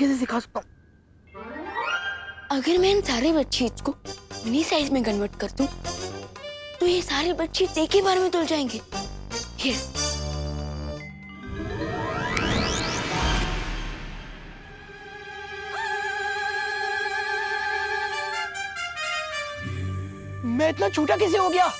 कैसे सिखा सकता हूँ? अगर मैं इन सारे बेडशीट्स को मिनी साइज में कन्वर्ट कर दूं, तो ये सारे बेडशीट्स एक ही बार में धुल जाएंगे। यस। मैं इतना छोटा कैसे हो गया?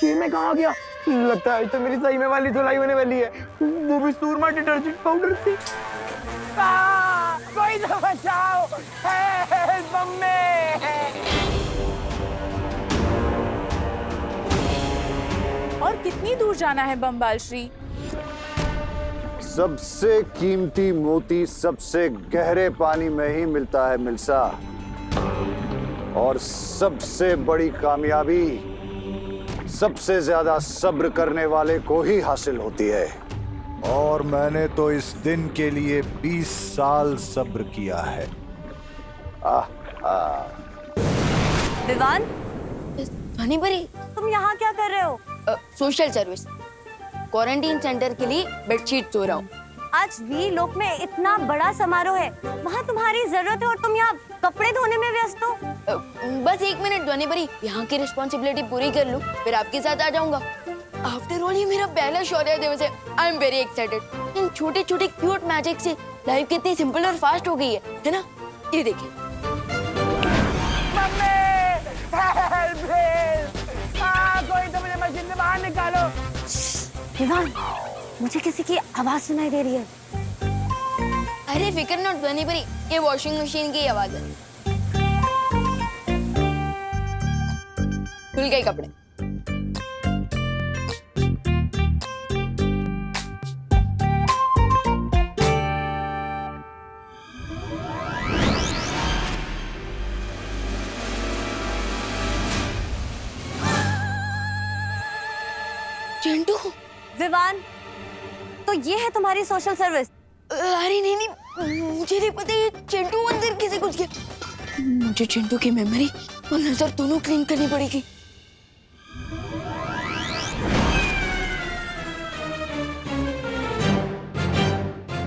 ये मैं कहाँ गया? लगता है तो मेरी सही में वाली धुलाई होने वाली है, वो भी सूरमा डिटर्जेंट पाउडर से। कोई तो बचाओ! Help mummy! और कितनी दूर जाना है बमबाल श्री? सबसे कीमती मोती सबसे गहरे पानी में ही मिलता है मिल्सा, और सबसे बड़ी कामयाबी सबसे ज्यादा सब्र करने वाले को ही हासिल होती है। और मैंने तो इस दिन के लिए 20 साल सब्र किया है। विवान, ध्वनि परी, तुम यहाँ क्या कर रहे हो? सोशल सर्विस, क्वारंटीन सेंटर के लिए बेडशीट धो रहा हूँ। आज वीर लोक में इतना बड़ा समारोह है, वहाँ तुम्हारी जरूरत है और तुम यहाँ कपड़े धोने में व्यस्त हो। बस 1 मिनट ध्वनि परी, यहाँ की रिस्पॉन्सिबिलिटी पूरी कर लूँ, फिर आपके साथ आ जाऊंगा। आफ्टर ऑल ये मेरा पहला शौर्य दिवस है। I am very excited. इन छोटे छोटे क्यूट मैजिक से लाइफ कितनी सिंपल और फास्ट हो गई है ना? ये देखिए। कोई तो मुझे मशीन से बाहर निकालो। विवान, मुझे किसी की आवाज सुनाई दे रही है। अरे फिक्र नॉट ध्वनि परी, ये वॉशिंग मशीन की आवाज है। धुल गए कपड़े। चिंटू! विवान, तो ये है तुम्हारी सोशल सर्विस? अरे नहीं, मुझे नहीं पता ये चिंटू अंदर कैसे घुस गया। मुझे चिंटू की मेमोरी और नजर दोनों क्लीन करनी पड़ेगी।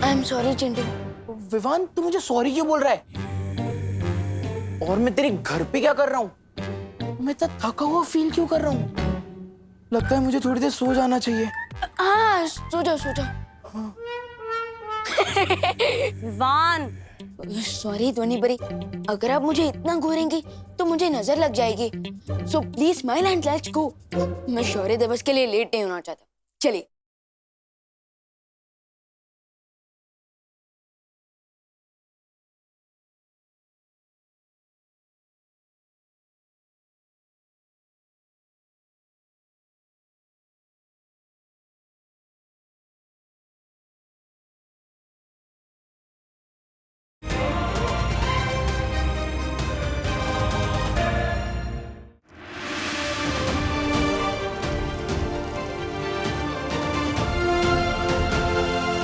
I am sorry Chintu. Vivaan, तू मुझे सॉरी क्यों बोल रहा है? और मैं तेरे घर पे क्या कर रहा हूँ? मैं इतना थका हुआ फील क्यों कर रहा हूँ? लगता है मुझे थोड़ी देर सो जाना चाहिए। हाँ, सो जाओ सो जाओ। विवान, सॉरी ध्वनि परी, अगर आप मुझे इतना घूरेंगी तो मुझे नजर लग जाएगी। So please smile and let's go. मैं शौर्य दिवस के लिए लेट नहीं होना चाहता। चलिए।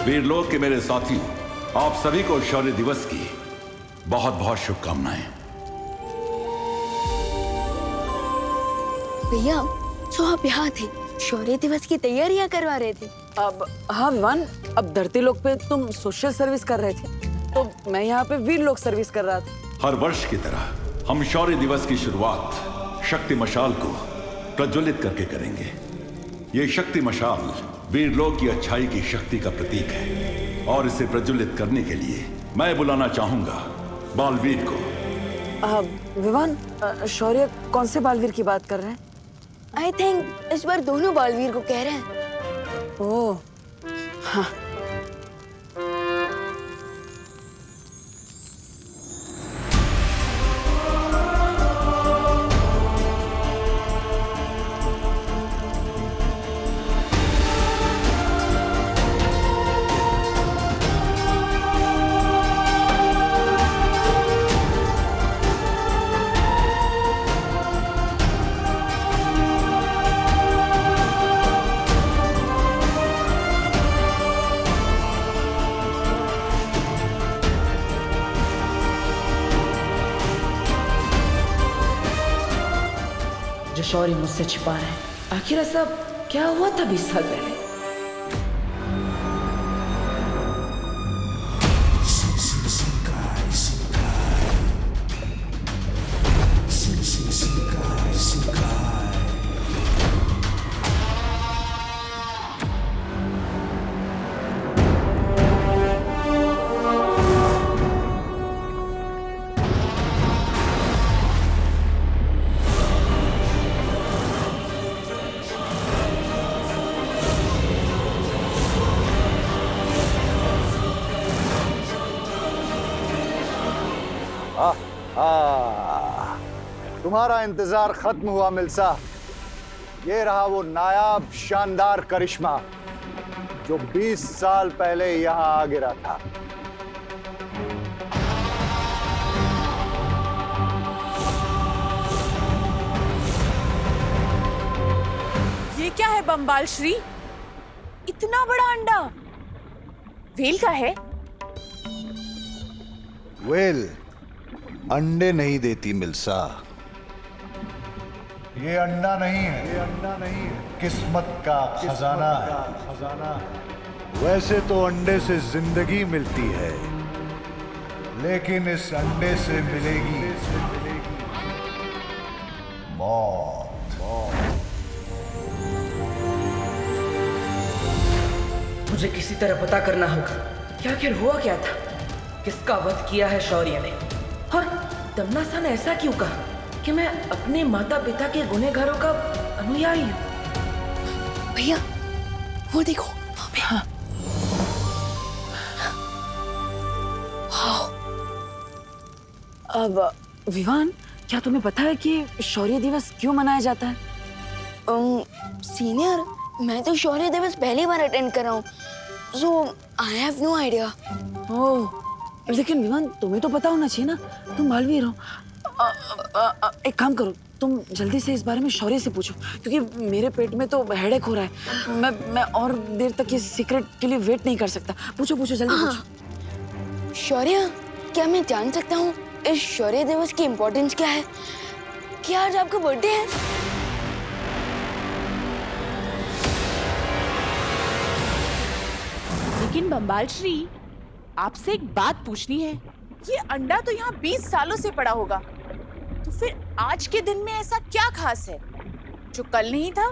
वीरलोक के मेरे साथियों, आप सभी को शौर्य दिवस की बहुत बहुत शुभकामनाएं। भैया, तो आप यहाँ थे, शौर्य दिवस की तैयारियां करवा रहे थे। अब हाँ विवान, अब धरती लोक पे तुम सोशल सर्विस कर रहे थे, तो मैं यहाँ पे वीर लोक सर्विस कर रहा था। हर वर्ष की तरह हम शौर्य दिवस की शुरुआत शक्ति मशाल को प्रज्वलित करके करेंगे। ये शक्ति मशाल वीरलोक की अच्छाई की शक्ति का प्रतीक है, और इसे प्रज्वलित करने के लिए मैं बुलाना चाहूंगा बालवीर को। विवान, शौर्य कौन से बालवीर की बात कर रहे हैं? आई थिंक इस बार दोनों बालवीर को कह रहे हैं। ओह, हाँ। जो शौर्य मुझसे छिपा रहे हैं। आखिर ऐसा क्या हुआ था 20 साल पहले? तुम्हारा इंतजार खत्म हुआ मिल्सा। ये रहा वो नायाब शानदार करिश्मा जो 20 साल पहले यहां आ गिरा था। ये क्या है बम्बाल श्री? इतना बड़ा अंडा वेल का है? वेल अंडे नहीं देती मिल्सा। ये अंडा नहीं है, किस्मत का खजाना है। वैसे तो अंडे से जिंदगी मिलती है, लेकिन इस अंडे से मिलेगी मौत। मुझे किसी तरह पता करना होगा कि आखिर हुआ क्या था, किसका वध किया है शौर्य ने, और तमन्ना ने ऐसा क्यों कहा कि मैं अपने माता पिता के गुनहगारों का अनुयायी हूँ। भैया वो देखो वहाँ पे। हाँ। अब विवान, क्या तुम्हें पता है कि शौर्य दिवस क्यों मनाया जाता है? सीनियर, मैं तो शौर्य दिवस पहली बार अटेंड कर रहा हूँ, सो आई हैव नो आइडिया। ओह, लेकिन विवान तुम्हें तो पता होना चाहिए ना, तुम बालवीर हो। एक काम करो, तुम जल्दी से इस बारे में शौर्य से पूछो, क्योंकि मेरे पेट में तो हेडेक हो रहा है। मैं और देर तक इस सीक्रेट के लिए वेट नहीं कर सकता। पूछो जल्दी पूछो। शौर्य, क्या मैं जान सकता हूँ इस शौर्य दिवस की इम्पोर्टेंस क्या है? क्या आज आपका बर्थडे है? लेकिन बम्बाल श्री, आपसे एक बात पूछनी है। ये अंडा तो यहाँ 20 सालों से पड़ा होगा, तो फिर आज के दिन में ऐसा क्या खास है जो कल नहीं था?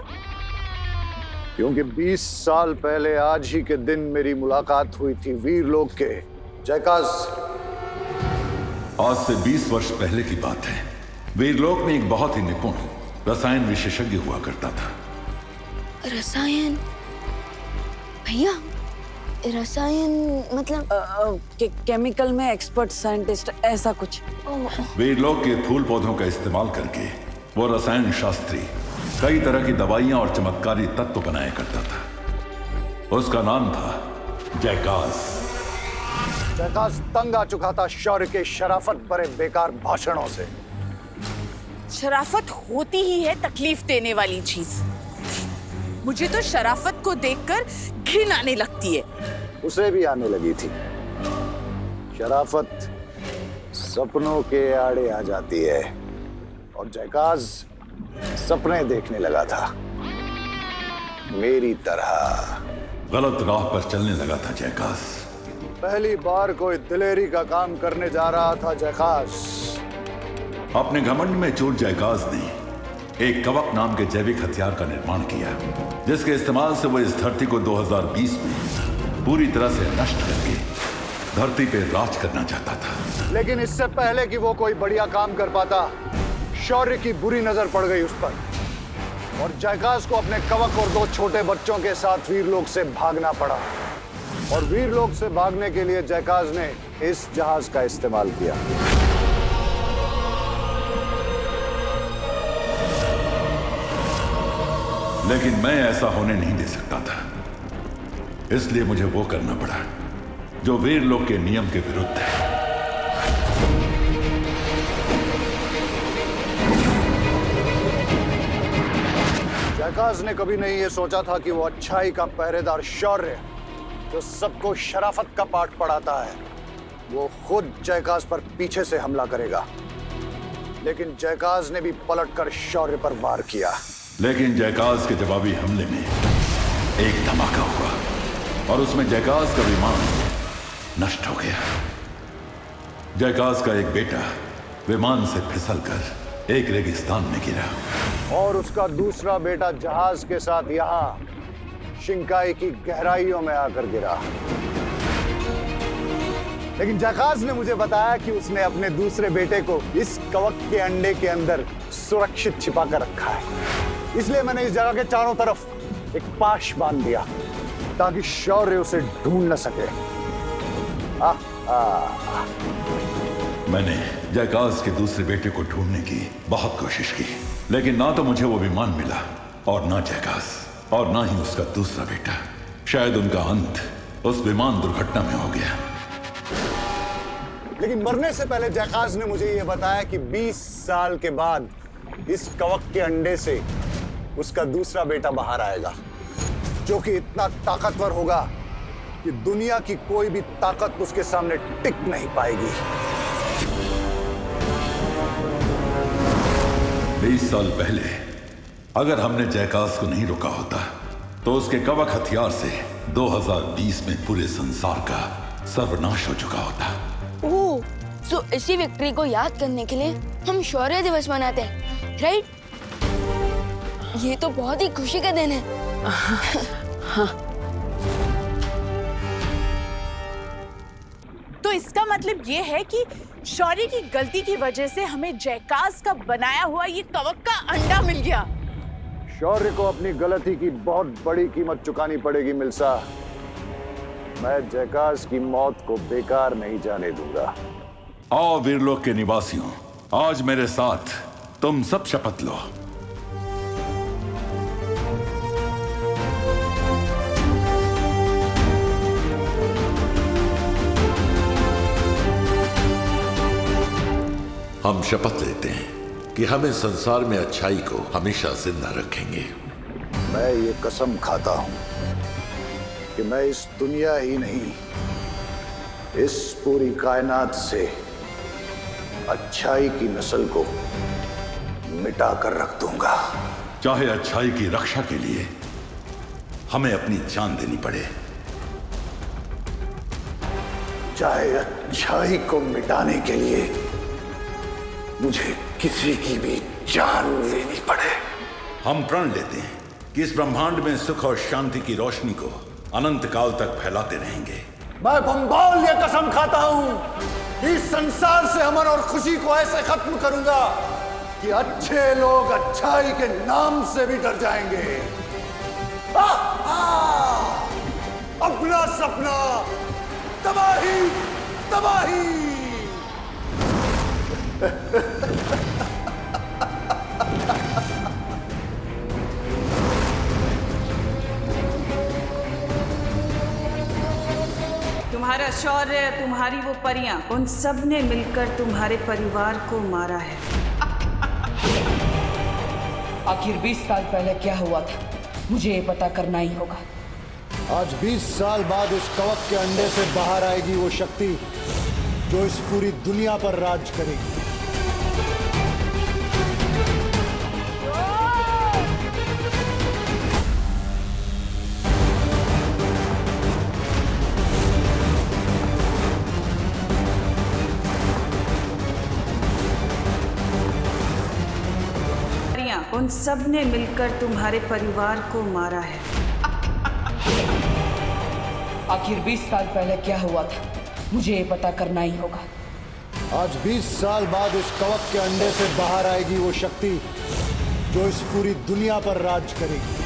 क्योंकि 20 साल पहले आज ही के दिन मेरी मुलाकात हुई थी वीरलोक के जयकाज। आज से 20 वर्ष पहले की बात है। वीरलोक में एक बहुत ही निपुण रसायन विशेषज्ञ हुआ करता था। रसायन? भैया, रसायन मतलब? केमिकल में एक्सपर्ट साइंटिस्ट, ऐसा कुछ। वीरलोक के फूल पौधों का इस्तेमाल करके वो रसायन शास्त्री कई तरह की दवाइयां और चमत्कारी तत्व बनाया करता था। उसका नाम था जयकाज। जयकाज तंग आ चुका था शौर्य के शराफत भरे बेकार भाषणों से। शराफत होती ही है तकलीफ देने वाली चीज। मुझे तो शराफत को देखकर घिन आने लगती है। उसे भी आने लगी थी। शराफत सपनों के आड़े आ जाती है, और जयकाज सपने देखने लगा था, मेरी तरह। गलत राह पर चलने लगा था जयकाज। पहली बार कोई दिलेरी का काम करने जा रहा था जयकाज। अपने घमंड में चूर जयकाज ने एक कवक नाम के जैविक हथियार का निर्माण किया, जिसके इस्तेमाल से वो इस धरती को 2020 में पूरी तरह से नष्ट करके धरती पे राज करना चाहता था। लेकिन इससे पहले कि वो कोई बढ़िया काम कर पाता, शौर्य की बुरी नजर पड़ गई उस पर, और जयकाज को अपने कवक और 2 छोटे बच्चों के साथ वीरलोक से भागना पड़ा। और वीरलोक से भागने के लिए जयकाज ने इस जहाज का इस्तेमाल किया। लेकिन मैं ऐसा होने नहीं दे सकता था, इसलिए मुझे वो करना पड़ा जो वीरलोक के नियम के विरुद्ध है। जयकाज ने कभी नहीं ये सोचा था कि वो अच्छाई का पहरेदार शौर्य, जो सबको शराफत का पाठ पढ़ाता है, वो खुद जयकाज पर पीछे से हमला करेगा। लेकिन जयकाज ने भी पलटकर शौर्य पर वार किया। लेकिन जयकाज के जवाबी हमले में एक धमाका हुआ और उसमें जयकाज का विमान नष्ट हो गया। जयकाज का एक बेटा विमान से फिसलकर एक रेगिस्तान में गिरा और उसका दूसरा बेटा जहाज के साथ यहां शिंकाई की गहराइयों में आकर गिरा। लेकिन जयकाज ने मुझे बताया कि उसने अपने दूसरे बेटे को इस कवक के अंडे के अंदर सुरक्षित छिपा कर रखा है। इसलिए मैंने इस जगह के चारों तरफ एक पाश बांध दिया ताकि शौर्य उसे ढूंढ न सके। मैंने जयकाज के दूसरे बेटे को ढूंढने की बहुत कोशिश की, लेकिन ना तो मुझे वो विमान मिला और ना जयकाज और ना ही उसका दूसरा बेटा। शायद उनका अंत उस विमान दुर्घटना में हो गया। लेकिन मरने से पहले जयकाज ने मुझे यह बताया कि 20 साल के बाद इस कवक के अंडे से उसका दूसरा बेटा बाहर आएगा, जो कि इतना ताकतवर होगा कि दुनिया की कोई भी ताकत उसके सामने टिक नहीं पाएगी। 20 साल पहले अगर हमने जयकाज को नहीं रोका होता तो उसके कवक हथियार से 2020 में पूरे संसार का सर्वनाश हो चुका होता। ओह, सो इसी विक्ट्री को याद करने के लिए हम शौर्य दिवस मनाते हैं, राइट? ये तो बहुत ही खुशी का दिन है। हाँ। तो इसका मतलब ये है कि शौर्य की गलती की वजह से हमें जयकाज का बनाया हुआ ये कवक का अंडा मिल गया। शौर्य को अपनी गलती की बहुत बड़ी कीमत चुकानी पड़ेगी मिल्सा। मैं जयकाज की मौत को बेकार नहीं जाने दूंगा। आओ वीरलोक के निवासियों, आज मेरे साथ तुम सब शपथ लो। हम शपथ लेते हैं कि हम इस संसार में अच्छाई को हमेशा जिंदा रखेंगे। मैं ये कसम खाता हूं कि मैं इस दुनिया ही नहीं, इस पूरी कायनात से अच्छाई की नस्ल को मिटा कर रख दूंगा। चाहे अच्छाई की रक्षा के लिए हमें अपनी जान देनी पड़े, चाहे अच्छाई को मिटाने के लिए मुझे किसी की भी जान लेनी पड़े। हम प्रण लेते हैं कि इस ब्रह्मांड में सुख और शांति की रोशनी को अनंत काल तक फैलाते रहेंगे। मैं बम्बाल ये कसम खाता हूं कि इस संसार से अमन और खुशी को ऐसे खत्म करूंगा कि अच्छे लोग अच्छाई के नाम से भी डर जाएंगे। अपना सपना तबाही तबाही। तुम्हारा शौर्य, तुम्हारी वो परियां, उन सब ने मिलकर तुम्हारे परिवार को मारा है। आखिर 20 साल पहले क्या हुआ था, मुझे ये पता करना ही होगा। आज 20 साल बाद इस कवक के अंडे से बाहर आएगी वो शक्ति जो इस पूरी दुनिया पर राज करेगी। उन सब ने मिलकर तुम्हारे परिवार को मारा है। आखिर 20 साल पहले क्या हुआ था, मुझे ये पता करना ही होगा। आज 20 साल बाद इस कवक के अंडे से बाहर आएगी वो शक्ति जो इस पूरी दुनिया पर राज करेगी।